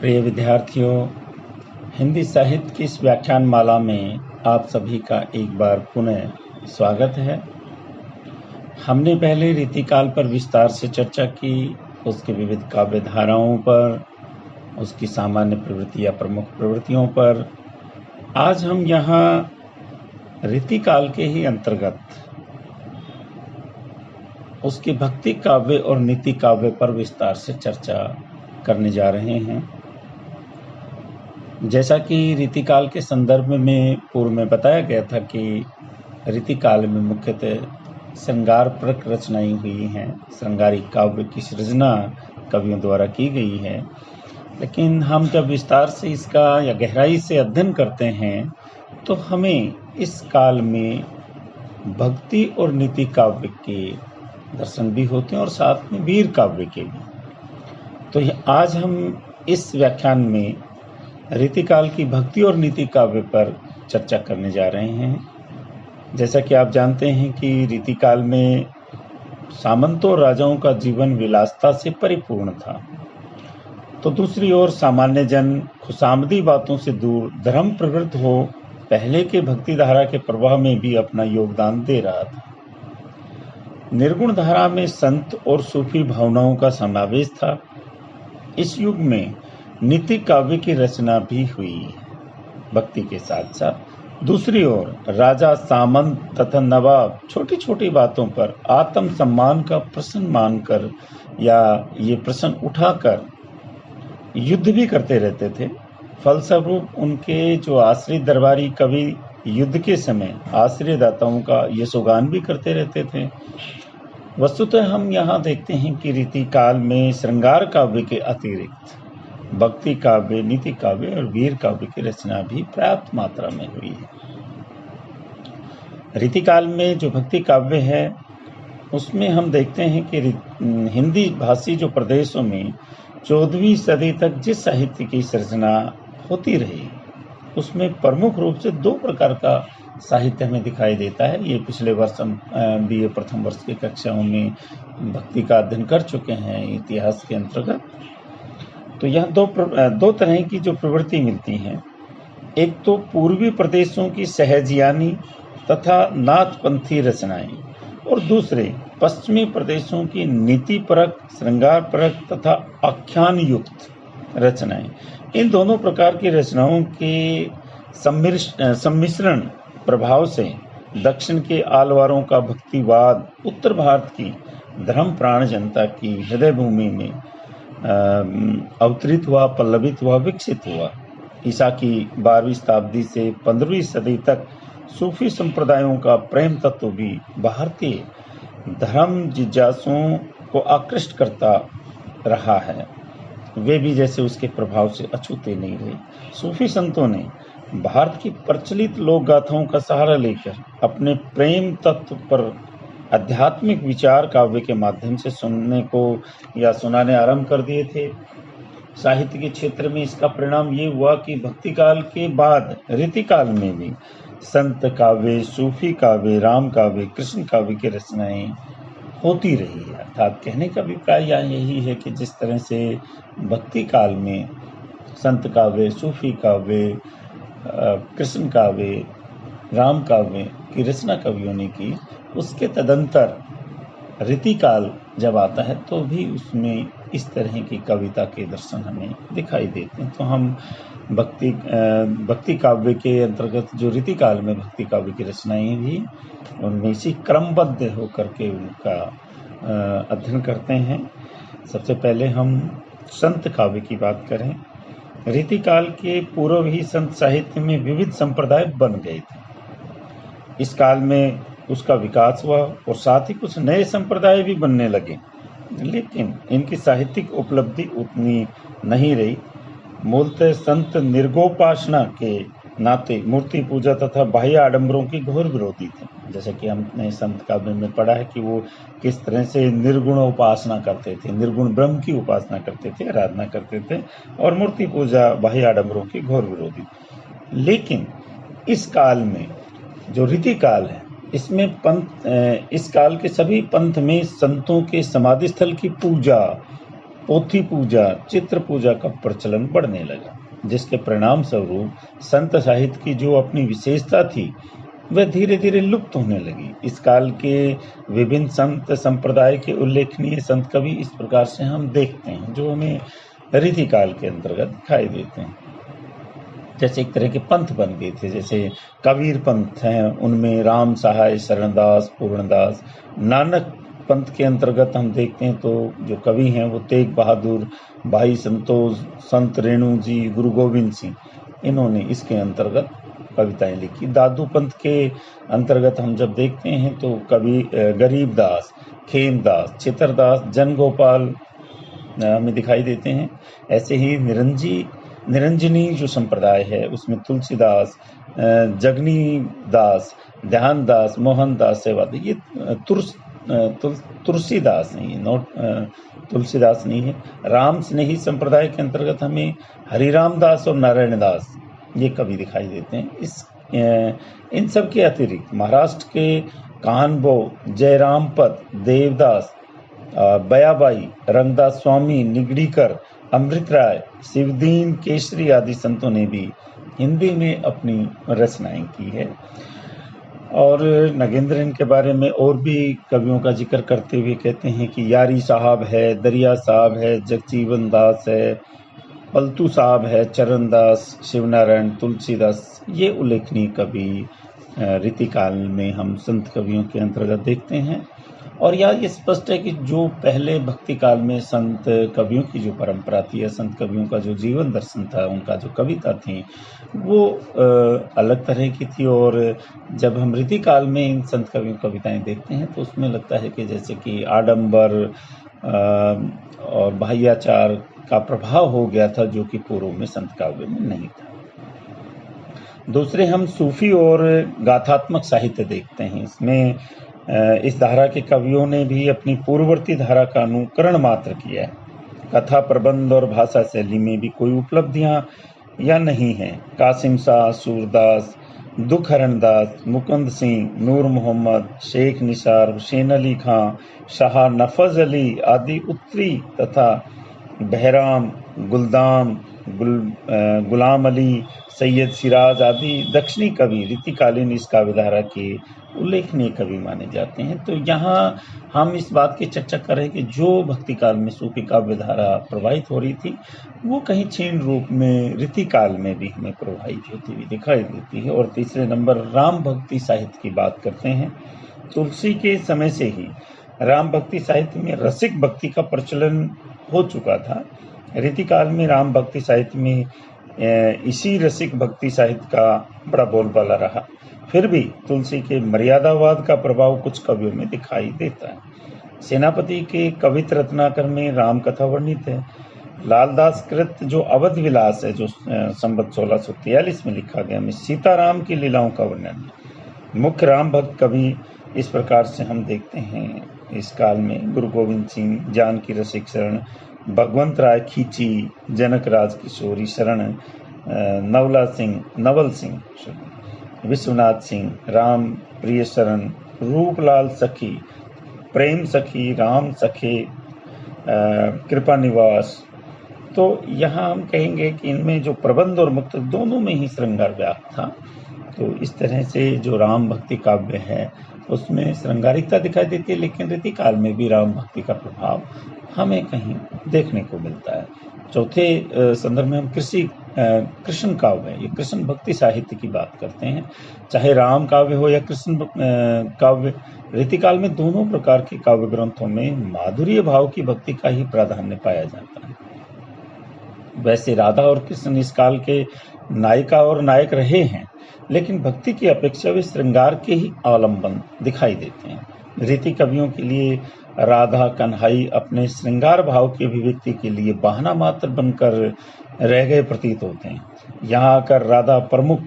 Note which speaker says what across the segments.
Speaker 1: प्रिय विद्यार्थियों, हिंदी साहित्य की इस व्याख्यान माला में आप सभी का एक बार पुनः स्वागत है। हमने पहले रीतिकाल पर विस्तार से चर्चा की, उसके विविध काव्य धाराओं पर, उसकी सामान्य प्रवृत्ति या प्रमुख प्रवृत्तियों पर। आज हम यहाँ रीतिकाल के ही अंतर्गत उसके भक्ति काव्य और नीति काव्य पर विस्तार से चर्चा करने जा रहे हैं। जैसा कि रीतिकाल के संदर्भ में पूर्व में बताया गया था कि रीतिकाल में मुख्यतः श्रृंगारप्रक रचनाएं हुई हैं, श्रृंगारिक काव्य की सृजना कवियों द्वारा की गई है। लेकिन हम जब विस्तार से इसका या गहराई से अध्ययन करते हैं तो हमें इस काल में भक्ति और नीति काव्य के दर्शन भी होते हैं और साथ में वीर काव्य के भी। तो आज हम इस व्याख्यान में रीतिकाल की भक्ति और नीति काव्य पर चर्चा करने जा रहे हैं। जैसा कि आप जानते हैं कि रीतिकाल में सामंतों और राजाओं का जीवन विलासता से परिपूर्ण था, तो दूसरी ओर सामान्य जन खुशामदी बातों से दूर धर्म प्रवृत्त हो पहले के भक्ति धारा के प्रवाह में भी अपना योगदान दे रहा था। निर्गुण धारा में संत और सूफी भावनाओं का समावेश था। इस युग में नीति काव्य की रचना भी हुई भक्ति के साथ साथ। दूसरी ओर राजा, सामंत तथा नवाब छोटी छोटी बातों पर आत्म सम्मान का प्रश्न मानकर या ये प्रश्न उठाकर युद्ध भी करते रहते थे। फलस्वरूप उनके जो आश्रित दरबारी कवि युद्ध के समय आश्रय दाताओं का यशोगान भी करते रहते थे। वस्तुतः हम यहाँ देखते हैं कि रीतिकाल में श्रृंगार काव्य के अतिरिक्त भक्ति काव्य, नीति काव्य और वीर काव्य की रचना भी पर्याप्त मात्रा में हुई है। रीतिकाल में जो भक्ति काव्य है उसमें हम देखते हैं कि हिंदी भाषी जो प्रदेशों में 14वीं सदी तक जिस साहित्य की सृजना होती रही उसमें प्रमुख रूप से दो प्रकार का साहित्य हमें दिखाई देता है। ये पिछले वर्ष हम BA प्रथम वर्ष की कक्षाओं में भक्ति का अध्ययन कर चुके हैं इतिहास के अंतर्गत। तो यह दो तरह की जो प्रवृत्ति मिलती हैं, एक तो पूर्वी प्रदेशों की सहजयानी तथा नाथपंथी रचनाएं और दूसरे पश्चिमी प्रदेशों की नीतिपरक, श्रृंगारपरक तथा आख्यान युक्त रचनाएं। इन दोनों प्रकार की रचनाओं के सम्मिश्रण प्रभाव से दक्षिण के आलवारों का भक्तिवाद उत्तर भारत की धर्मप्राण जनता की हृदय भूमि में अवतरित हुआ, पल्लवित हुआ, विकसित हुआ। ईसा की 12वीं शताब्दी से 15वीं सदी तक सूफी संप्रदायों का प्रेम तत्व भी भारतीय धर्म जिज्ञासुओं को आकृष्ट करता रहा है। वे भी जैसे उसके प्रभाव से अछूते नहीं रहे। सूफी संतों ने भारत की प्रचलित लोक गाथाओं का सहारा लेकर अपने प्रेम तत्व पर आध्यात्मिक विचार काव्य के माध्यम से सुनने को या सुनाने आरंभ कर दिए थे। साहित्य के क्षेत्र में इसका परिणाम ये हुआ कि भक्ति काल के बाद रीतिकाल में भी संत काव्य, सूफी काव्य, राम काव्य, कृष्ण काव्य की रचनाएं होती रही है। अर्थात कहने का अभिप्राय यही है कि जिस तरह से भक्ति काल में संत काव्य, सूफी काव्य, कृष्ण काव्य, राम काव्य की रचना कवियों ने की, उसके तदंतर रीतिकाल जब आता है तो भी उसमें इस तरह की कविता के दर्शन हमें दिखाई देते हैं। तो हम भक्ति काव्य के अंतर्गत जो रीतिकाल में भक्ति काव्य की रचनाएं भी उनमें इसी क्रमबद्ध होकर के उनका अध्ययन करते हैं। सबसे पहले हम संत काव्य की बात करें। रीतिकाल के पूर्व ही संत साहित्य में विविध संप्रदाय बन गए थे। इस काल में उसका विकास हुआ और साथ ही कुछ नए संप्रदाय भी बनने लगे, लेकिन इनकी साहित्यिक उपलब्धि उतनी नहीं रही। मूलतः संत निर्गोपासना के नाते मूर्ति पूजा तथा बाह्य आडंबरों की घोर विरोधी थे। जैसे कि हमने संत काव्य में पढ़ा है कि वो किस तरह से निर्गुण उपासना करते थे, निर्गुण ब्रह्म की उपासना करते थे, आराधना करते थे और मूर्ति पूजा, बाह्य आडंबरों की घोर विरोधी। लेकिन इस काल में जो रीतिकाल है इसमें इस काल के सभी पंथ में संतों के समाधि स्थल की पूजा पोथी पूजा, चित्र पूजा का प्रचलन बढ़ने लगा, जिसके परिणाम स्वरूप संत साहित्य की जो अपनी विशेषता थी वह धीरे धीरे लुप्त होने लगी। इस काल के विभिन्न संत संप्रदाय के उल्लेखनीय संत कवि इस प्रकार से हम देखते हैं, जो हमें रीति काल के अंतर्गत दिखाई देते हैं। जैसे एक तरह के पंथ बन गए थे, जैसे कबीर पंथ हैं, उनमें राम सहाय, शरणदास, पूर्णदास। नानक पंथ के अंतर्गत हम देखते हैं तो जो कवि हैं वो तेग बहादुर, भाई संतोष, संत रेणु जी, गुरु गोविंद सिंह, इन्होंने इसके अंतर्गत कविताएं लिखी। दादू पंथ के अंतर्गत हम जब देखते हैं तो कवि गरीबदास, खेमदास, चित्रदास, जनगोपाल हमें दिखाई देते हैं। ऐसे ही निरंजनी जो संप्रदाय है उसमें तुलसीदास, जगनी दास, ध्यान दास, मोहन दास, सेवादास, ये तुलसीदास नहीं है, तुलसीदास नहीं है। राम स्नेही संप्रदाय के अंतर्गत हमें हरिराम दास और नारायण दास ये कवि दिखाई देते हैं। इन सब के अतिरिक्त महाराष्ट्र के कानबो, जयरामपत, देवदास, बयाबाई, रंगदास स्वामी, निगड़ीकर, अमृत राय, शिवदीन केसरी आदि संतों ने भी हिंदी में अपनी रचनाएं की है। और नगेंद्र इनके बारे में और भी कवियों का जिक्र करते हुए कहते हैं कि यारी साहब है, दरिया साहब है, जगजीवन दास है, पलतू साहब है, चरण दास, शिवनारायण, तुलसीदास, ये उल्लेखनीय कवि रीतिकाल में हम संत कवियों के अंतर्गत देखते हैं। और यह ये स्पष्ट है कि जो पहले भक्ति काल में संत कवियों की जो परंपरा थी या संत कवियों का जो जीवन दर्शन था, उनका जो कविता थी वो अलग तरह की थी। और जब हम रीतिकाल में इन संत कवियों की कविताएं देखते हैं तो उसमें लगता है कि जैसे कि आडंबर और बाह्याचार का प्रभाव हो गया था, जो कि पूर्व में संत काव्य में नहीं था। दूसरे हम सूफी और गाथात्मक साहित्य देखते हैं। इसमें इस धारा के कवियों ने भी अपनी पूर्ववर्ती धारा का अनुकरण मात्र किया है। कथा, प्रबंध और भाषा शैली में भी कोई उपलब्धियां या नहीं है। कासिम शाह, सूरदास, दुखहरण दास, मुकुंद सिंह, नूर मोहम्मद, शेख निसार, हुसैन अली खां, शाह नफज अली आदि उत्तरी तथा बहराम, गुलदाम, गुलाम अली, सैयद सिराज आदि दक्षिणी कवि रीतिकालीन इस काव्यधारा के उल्लेखनीय कवि माने जाते हैं। तो यहाँ हम इस बात की चर्चा कर रहे हैं कि जो भक्ति काल में सूफी काव्यधारा प्रवाहित हो रही थी वो कहीं क्षीण रूप में रीतिकाल में भी हमें प्रवाहित होती हुई दिखाई देती है। और तीसरे नंबर राम भक्ति साहित्य की बात करते हैं। तुलसी के समय से ही राम भक्ति साहित्य में रसिक भक्ति का प्रचलन हो चुका था। रीतिकाल में राम भक्ति साहित्य में इसी रसिक भक्ति साहित्य का बड़ा बोलबाला रहा। फिर भी तुलसी के मर्यादावाद का प्रभाव कुछ कवियों में दिखाई देता है। सेनापति के कवित रत्नाकर में राम कथा वर्णित है। लालदास कृत जो अवध विलास है, जो संवत 1643 में लिखा गया, में सीताराम की लीलाओं का वर्णन है। मुख्य राम भक्त कवि इस प्रकार से हम देखते हैं इस काल में गुरु गोविंद सिंह, जानकी रसिक शरण, भगवंत राय खींची, जनक राज किशोरी शरण, नवल सिंह, विश्वनाथ सिंह, राम प्रिय शरण, रूपलाल सखी, प्रेम सखी, राम सखे, कृपा निवास। तो यहाँ हम कहेंगे कि इनमें जो प्रबंध और मुक्त दोनों में ही श्रृंगार व्याप्त था। तो इस तरह से जो राम भक्ति काव्य है उसमें श्रृंगारिकता दिखाई देती है, लेकिन रीतिकाल में भी राम भक्ति का प्रभाव हमें कहीं देखने को मिलता है। चौथे संदर्भ में हम कृष्ण काव्य, ये कृष्ण भक्ति साहित्य की बात करते हैं। चाहे राम काव्य हो या कृष्ण काव्य, रीतिकाल में दोनों प्रकार के काव्य ग्रंथों में माधुर्य भाव की भक्ति का ही प्राधान्य पाया जाता है। वैसे राधा और कृष्ण इस काल के नायिका और नायक रहे हैं, लेकिन भक्ति की अपेक्षा वे श्रृंगार के ही आलंबन दिखाई देते हैं। रीति कवियों के लिए राधा कन्हई अपने श्रृंगार भाव की अभिव्यक्ति के लिए बहाना मात्र बनकर रह गए प्रतीत होते हैं। यहाँ आकर राधा प्रमुख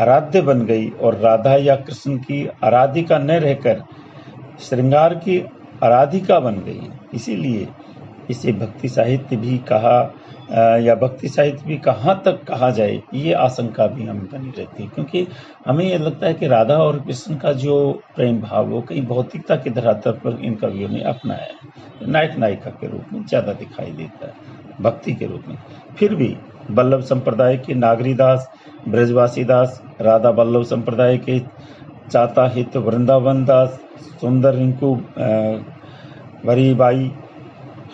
Speaker 1: आराध्य बन गई और राधा या कृष्ण की आराधिका न रहकर श्रृंगार की आराधिका बन गई। इसीलिए इसे भक्ति साहित्य भी कहा या भक्ति साहित्य भी कहाँ तक कहा जाए, ये आशंका भी हमें बनी रहती है, क्योंकि हमें ये लगता है कि राधा और कृष्ण का जो प्रेम भाव वो कहीं भौतिकता के धरातल पर इन कवियों ने अपनाया है, नायक नायिका के रूप में ज़्यादा दिखाई देता है, भक्ति के रूप में। फिर भी वल्लभ संप्रदाय के नागरी दास, ब्रजवासी दास, राधा वल्लभ संप्रदाय के चाता हित वृंदावन दास, सुंदर रिंकू वरीबाई,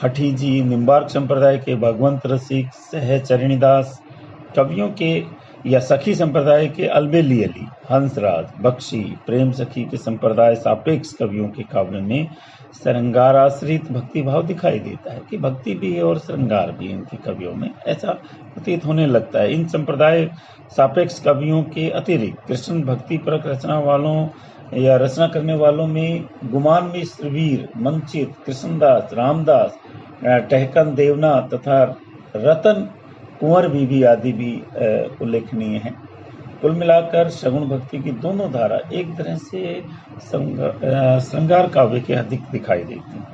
Speaker 1: हठी जी, निम्बार्क संप्रदाय के भगवंत रसिक, सहचरणी दास, कवियों के या सखी संप्रदाय के अलबेली अली, हंसराज, बख्शी, प्रेम सखी के संप्रदाय सापेक्ष कवियों के काव्य में श्रृंगाराश्रित भक्ति भाव दिखाई देता है कि भक्ति भी है और श्रृंगार भी इनके कवियों में, ऐसा प्रतीत होने लगता है। इन संप्रदाय सापेक्ष कवियों के अतिरिक्त कृष्ण भक्ति परक रचना वालों या रचना करने वालों में गुमान मिश्र, वीर, मंचित, कृष्णदास, रामदास, टहकन देवना तथा रतन कुंवर बीबी आदि भी उल्लेखनीय हैं। कुल मिलाकर सगुण भक्ति की दोनों धारा एक तरह से श्रृंगार काव्य के अधिक दिखाई देती हैं।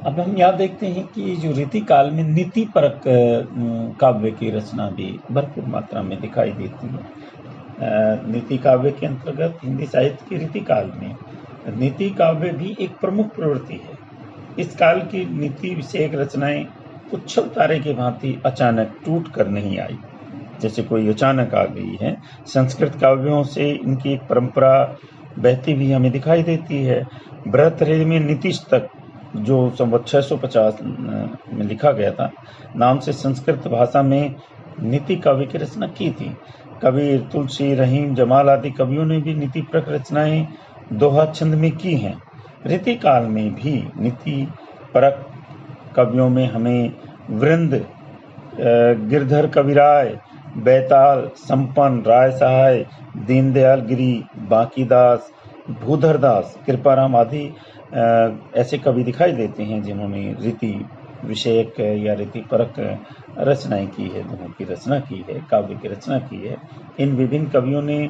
Speaker 1: अब हम यहाँ देखते हैं कि जो रीति काल में नीति परक काव्य की रचना भी भरपूर मात्रा में दिखाई देती है। नीति काव्य के अंतर्गत हिंदी साहित्य के रीति काल में नीति काव्य भी एक प्रमुख प्रवृत्ति है। इस काल की नीति विषयक रचनाएं उच्छल तारे की भांति अचानक टूट कर नहीं आई, जैसे कोई अचानक आ गई है। संस्कृत काव्यों से इनकी एक परंपरा बहती भी हमें दिखाई देती है। बृहत्तरे में नीतिश तक, जो संवत 650 में लिखा गया था, नाम से संस्कृत भाषा में नीति काव्य की रचना की थी। कबीर, तुलसी, रहीम, जमाल आदि कवियों ने भी नीति परक रचनाएं दोहा छंद में की हैं। रीति काल में भी नीति परक कवियों में हमें वृंद, गिरधर कविराय, बैताल, संपन्न, राय सहाय, दीनदयाल गिरी, बांकीदास, भूधरदास, कृपाराम आदि ऐसे कवि दिखाई देते हैं जिन्होंने रीति विषयक या रीति परक रचनाएं की है, दोहों की रचना की है, काव्य की रचना की है। इन विभिन्न कवियों ने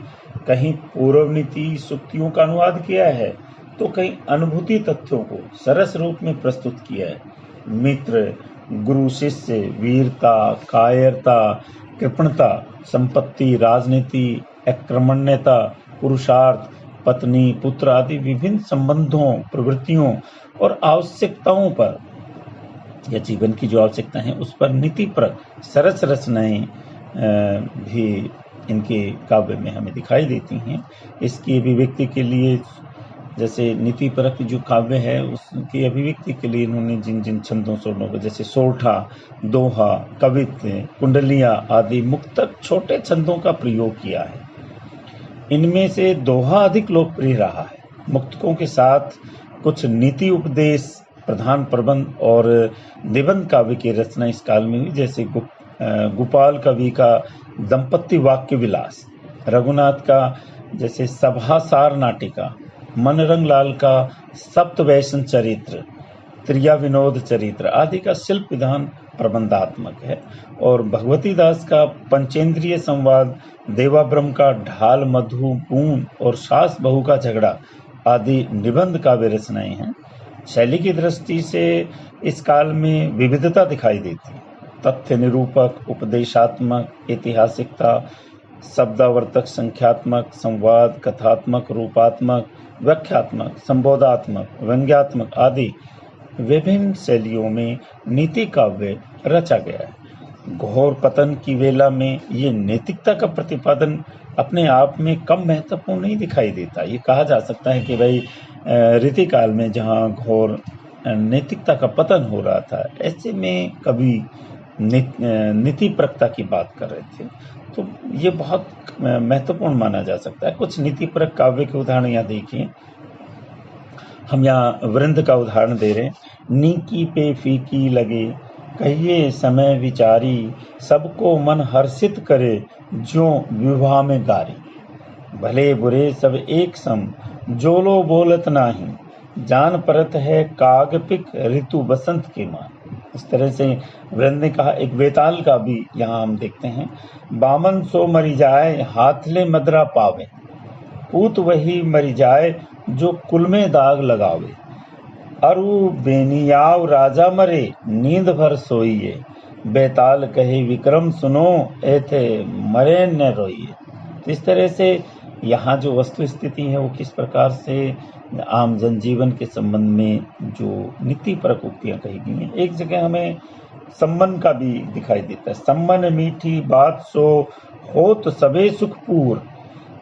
Speaker 1: कहीं पूर्व नीति सूक्तियों का अनुवाद किया है तो कहीं अनुभूति तथ्यों को सरस रूप में प्रस्तुत किया है। मित्र, गुरु शिष्य, वीरता, कायरता, कृपणता, संपत्ति, राजनीति, आक्रमण्यता, पुरुषार्थ, पत्नी, पुत्र आदि विभिन्न संबंधों, प्रवृत्तियों और आवश्यकताओं पर या जीवन की जो आवश्यकता है उस पर नीति परक सरस रचनाएं भी इनके काव्य में हमें दिखाई देती हैं। इसकी अभिव्यक्ति के लिए, जैसे नीति परक जो काव्य है उसकी अभिव्यक्ति के लिए इन्होंने जिन जिन छंदों स्वरों को, जैसे सोरठा, दोहा, कवित्व, कुंडलियां आदि मुक्तक छोटे छंदों का प्रयोग किया है। इनमें से दोहा अधिक लोकप्रिय रहा है। मुक्तकों के साथ कुछ नीति उपदेश प्रधान प्रबंध और निबंध काव्य की रचना इस काल में हुई, जैसे गोपाल कवि का दंपत्ति वाक्य विलास, रघुनाथ का जैसे सभासार नाटिका, मनरंग लाल का सप्तवैशन चरित्र, त्रिया विनोद चरित्र आदि का शिल्प विधान प्रबंधात्मक है, और भगवती दास का पंचेंद्रिय संवाद, देवाब्रह्म का ढाल मधु पून और सास बहू का झगड़ा आदि निबंध काव्य रचनाएं हैं। शैली की दृष्टि से इस काल में विविधता दिखाई देती है। तथ्य निरूपक, उपदेशात्मक, ऐतिहासिकता, शब्दावर्तक, संख्यात्मक, संवाद, कथात्मक, रूपात्मक, व्याख्यात्मक, संबोधात्मक, व्यंग्यात्मक आदि विभिन्न शैलियों में नीति काव्य रचा गया है। घोर पतन की वेला में ये नैतिकता का प्रतिपादन अपने आप में कम महत्वपूर्ण नहीं दिखाई देता। ये कहा जा सकता है कि भाई रीति काल में जहाँ घोर नैतिकता का पतन हो रहा था, ऐसे में कभी नीति परकता की बात कर रहे थे, तो ये बहुत महत्वपूर्ण माना जा सकता है। कुछ नीति परक काव्य के उदाहरण यहाँ देखिए। हम यहाँ वृंद का उदाहरण दे रहे हैं। नीकी पे फीकी लगे, कहिए समय विचारी, सबको मन हर्षित करे, जो विवाह में गारी। भले बुरे सब एक सम, जोलो बोलत नाही, जान परत है कागपिक ऋतु बसंत के मान। इस तरह से वृंद ने कहा। एक बेताल का भी यहाँ हम देखते हैं। बामन सो मरी जाए, हाथले मदरा पावे, पूत वही मरी जाए, जो कुल में दाग लगावे। अरु बेनियाव राजा मरे, नींद भर सोइए, बेताल कहे विक्रम सुनो, ऐथे मरे न रोइए। तो इस तरह से यहाँ जो वस्तु स्थिति है वो किस प्रकार से आम जनजीवन के संबंध में जो नीति परक उक्तियां कही गई हैं। एक जगह हमें सम्मन का भी दिखाई देता है। सम्मन मीठी बात सो होत सबे सुखपूर,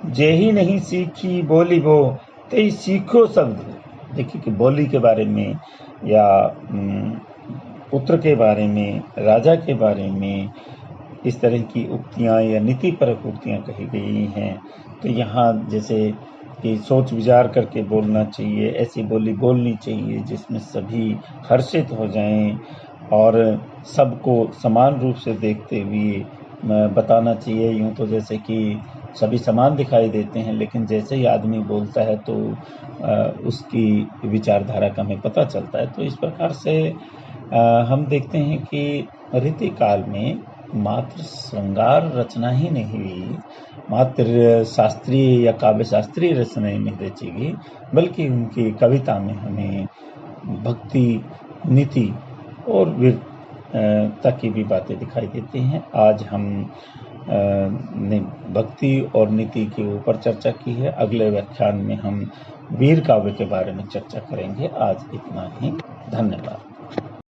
Speaker 1: जेही नहीं सीखी बोली वो, तेई सीखो शब्द। देखिए कि बोली के बारे में या पुत्र के बारे में, राजा के बारे में इस तरह की उक्तियां या नीति परक उक्तियां कही गई हैं। तो यहाँ जैसे कि सोच विचार करके बोलना चाहिए, ऐसी बोली बोलनी चाहिए जिसमें सभी हर्षित हो जाएं और सबको समान रूप से देखते हुए बताना चाहिए। यूँ तो जैसे कि सभी समान दिखाई देते हैं, लेकिन जैसे ही आदमी बोलता है तो उसकी विचारधारा का हमें पता चलता है। तो इस प्रकार से हम देखते हैं कि रीति काल में मात्र श्रृंगार रचना ही नहीं हुई, मात्र शास्त्रीय या काव्य शास्त्रीय रचना ही नहीं रची गई, बल्कि उनकी कविता में हमें भक्ति, नीति और वीरता की भी बातें दिखाई देती हैं। आज हम ने भक्ति और नीति के ऊपर चर्चा की है। अगले व्याख्यान में हम वीर काव्य के बारे में चर्चा करेंगे। आज इतना ही। धन्यवाद।